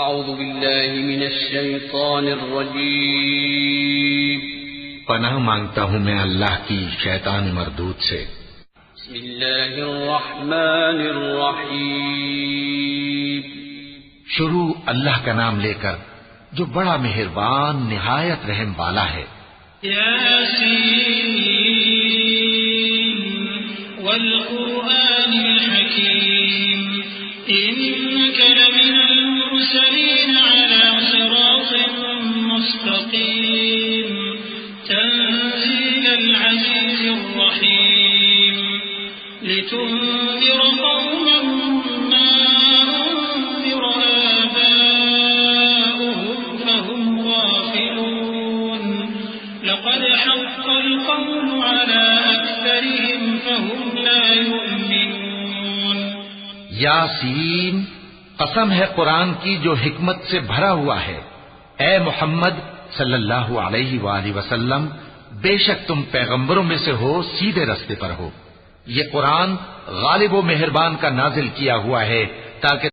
اعوذ باللہ من الشیطان الرجیم پناہ مانگتا ہوں میں اللہ کی شیطان مردود سے۔ بسم اللہ الرحمن الرحیم شروع اللہ کا نام لے کر جو بڑا مہربان نہایت رحم والا ہے۔ یاسین والقرآن الحکیم انک لمن المرسلین علی صراط مستقیم تنزیل العزیز الرحیم لتنذر قوما ما انذر آباؤهم فهم غافلون لقد حق القول على أكثرهم فهم لا يؤمنون۔ یاسین، قسم ہے قرآن کی جو حکمت سے بھرا ہوا ہے۔ اے محمد صلی اللہ علیہ وآلہ وسلم، بے شک تم پیغمبروں میں سے ہو، سیدھے رستے پر ہو۔ یہ قرآن غالب و مہربان کا نازل کیا ہوا ہے تاکہ